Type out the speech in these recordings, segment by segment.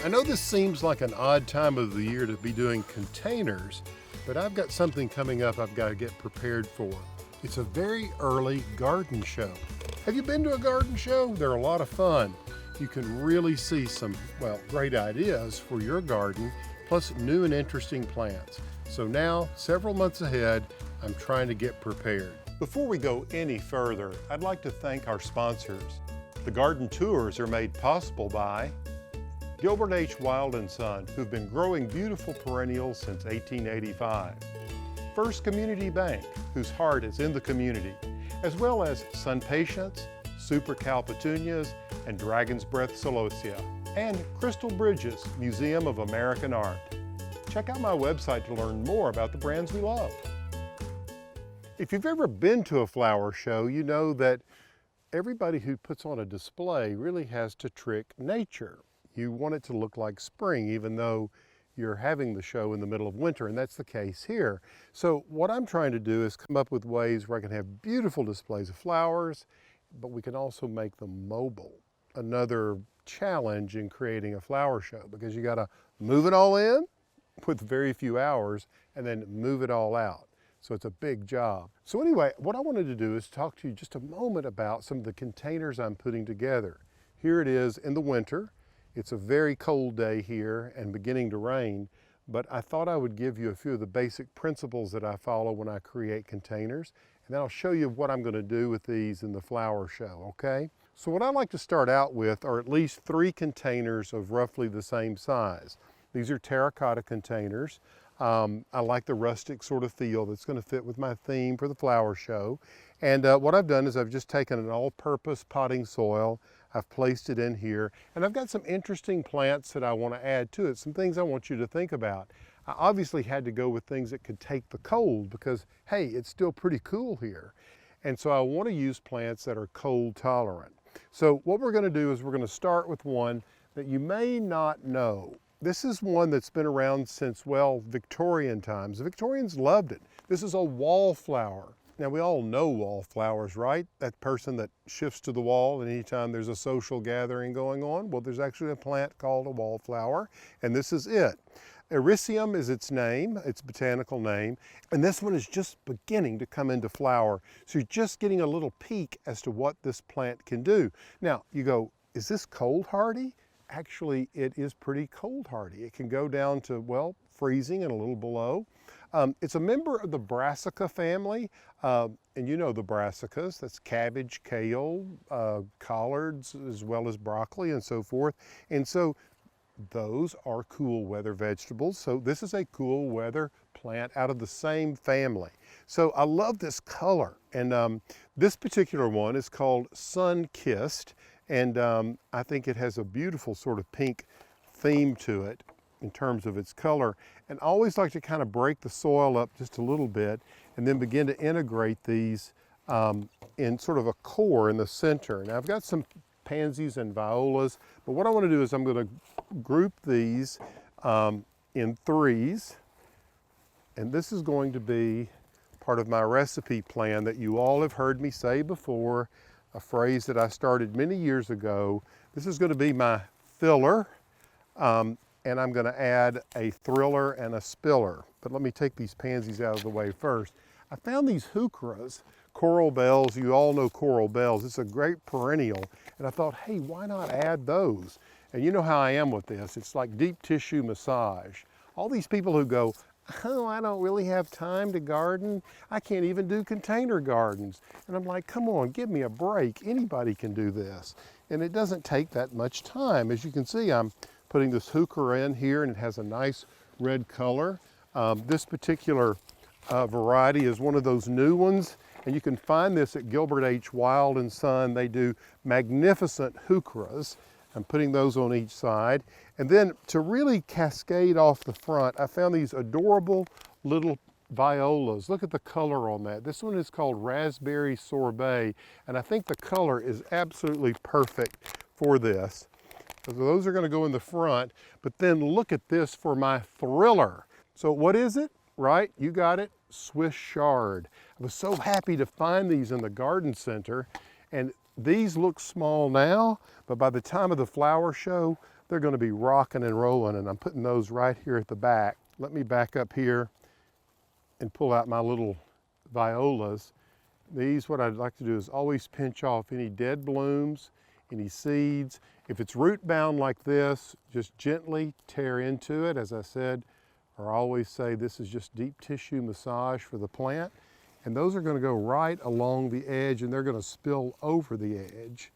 I know this seems like an odd time of the year to be doing containers, but I've got something coming up I've got to get prepared for. It's a very early garden show. Have you been to a garden show? They're a lot of fun. You can really see some, well, great ideas for your garden, plus new and interesting plants. So now, several months ahead, I'm trying to get prepared. Before we go any further, I'd like to thank our sponsors. The garden tours are made possible by Gilbert H. Wild & Son, who've been growing beautiful perennials since 1885. First Community Bank, whose heart is in the community, as well as Sunpatiens, SuperCal Petunias, and Dragon's Breath Celosia, and Crystal Bridges, Museum of American Art. Check out my website to learn more about the brands we love. If you've ever been to a flower show, you know that everybody who puts on a display really has to trick nature. You want it to look like spring, even though you're having the show in the middle of winter, and that's the case here. So what I'm trying to do is come up with ways where I can have beautiful displays of flowers, but we can also make them mobile. Another challenge in creating a flower show, because you gotta move it all in with very few hours and then move it all out. So it's a big job. So anyway, what I wanted to do is talk to you just a moment about some of the containers I'm putting together. Here it is in the winter. It's a very cold day here and beginning to rain, but I thought I would give you a few of the basic principles that I follow when I create containers, and then I'll show you what I'm going to do with these in the flower show, okay? So what I like to start out with are at least 3 containers of roughly the same size. These are terracotta containers. I like the rustic sort of feel that's going to fit with my theme for the flower show. And what I've done is I've just taken an all-purpose potting soil, I've placed it in here, and I've got some interesting plants that I want to add to it, some things I want you to think about. I obviously had to go with things that could take the cold because, hey, it's still pretty cool here. And so I want to use plants that are cold tolerant. So what we're going to do is we're going to start with one that you may not know. This is one that's been around since, well, Victorian times. The Victorians loved it. This is a wallflower. Now, we all know wallflowers, right? That person that shifts to the wall anytime there's a social gathering going on. Well, there's actually a plant called a wallflower, and this is it. Ericium is its name, its botanical name, and this one is just beginning to come into flower. So you're just getting a little peek as to what this plant can do. Now, you go, is this cold hardy? Actually, it is pretty cold hardy. It can go down to, well, freezing and a little below. It's a member of the Brassica family, and you know the brassicas, that's cabbage, kale, collards, as well as broccoli and so forth. And so those are cool weather vegetables. So this is a cool weather plant out of the same family. So I love this color. And this particular one is called Sun-Kissed. And I think it has a beautiful sort of pink theme to it in terms of its color. And I always like to kind of break the soil up just a little bit and then begin to integrate these in sort of a core in the center. Now I've got some pansies and violas, but what I want to do is I'm going to group these in 3s. And this is going to be part of my recipe plan that you all have heard me say before, a phrase that I started many years ago. This is going to be my filler, and I'm going to add a thriller and a spiller. But let me take these pansies out of the way first. I found these heucheras, coral bells. You all know coral bells. It's a great perennial, and I thought, hey, why not add those? And you know how I am with this. It's like deep tissue massage. All these people who go, oh, I don't really have time to garden. I can't even do container gardens. And I'm like, come on, give me a break. Anybody can do this. And it doesn't take that much time. As you can see, I'm putting this heuchera in here, and it has a nice red color. This particular variety is one of those new ones, and you can find this at Gilbert H. Wild & Son. They do magnificent heucheras. I'm putting those on each side. And then to really cascade off the front, I found these adorable little violas. Look at the color on that. This one is called Raspberry Sorbet, and I think the color is absolutely perfect for this. So those are going to go in the front, but then look at this for my thriller. So what is it? Right, you got it, Swiss Chard. I was so happy to find these in the garden center, and these look small now, but by the time of the flower show, they're going to be rocking and rolling, and I'm putting those right here at the back. Let me back up here and pull out my little violas. These, what I'd like to do is always pinch off any dead blooms, any seeds. If it's root bound like this, just gently tear into it. As I said, or I always say, this is just deep tissue massage for the plant. And those are going to go right along the edge, and they're going to spill over the edge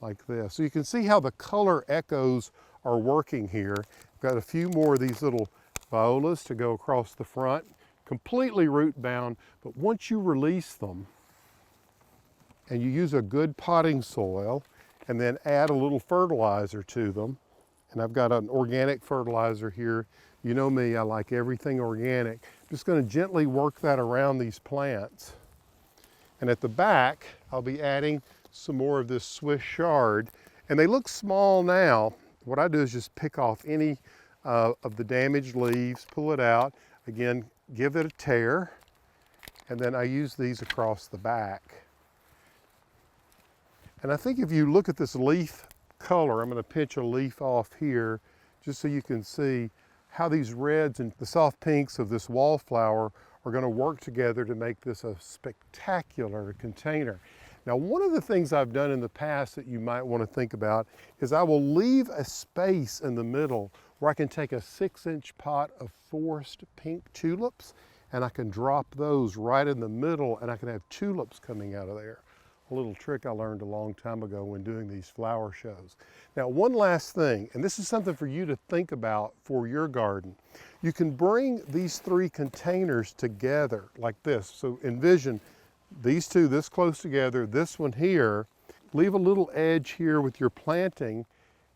like this. So you can see how the color echoes are working here. I've got a few more of these little violas to go across the front, completely root bound, but once you release them and you use a good potting soil and then add a little fertilizer to them, and I've got an organic fertilizer here. You know me, I like everything organic. I'm just going to gently work that around these plants. And at the back, I'll be adding some more of this Swiss chard. And they look small now. What I do is just pick off any of the damaged leaves, pull it out. Again, give it a tear. And then I use these across the back. And I think if you look at this leaf color, I'm going to pinch a leaf off here just so you can see how these reds and the soft pinks of this wallflower are going to work together to make this a spectacular container. Now, one of the things I've done in the past that you might want to think about is I will leave a space in the middle where I can take a 6-inch pot of forest pink tulips and I can drop those right in the middle, and I can have tulips coming out of there. A little trick I learned a long time ago when doing these flower shows. Now, one last thing, and this is something for you to think about for your garden. You can bring these 3 containers together like this. So envision these 2 this close together, this one here, leave a little edge here with your planting,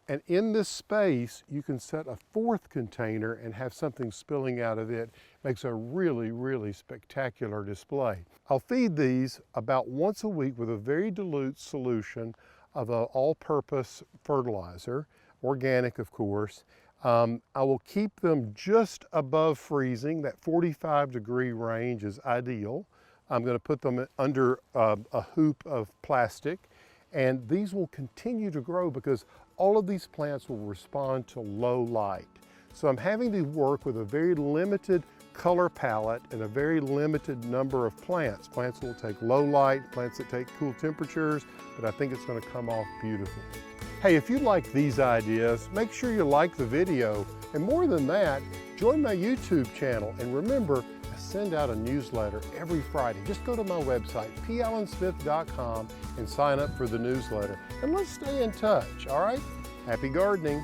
and in this space you can set a 4th container and have something spilling out of it. Makes a really, really spectacular display. I'll feed these about once a week with a very dilute solution of an all-purpose fertilizer, organic of course. I will keep them just above freezing. That 45-degree range is ideal. I'm going to put them under a hoop of plastic, and these will continue to grow because all of these plants will respond to low light. So I'm having to work with a very limited color palette and a very limited number of plants. Plants that will take low light, plants that take cool temperatures, but I think it's going to come off beautiful. Hey, if you like these ideas, make sure you like the video, and more than that, join my YouTube channel. And remember, I send out a newsletter every Friday. Just go to my website, pallensmith.com, and sign up for the newsletter. And let's stay in touch, all right? Happy gardening.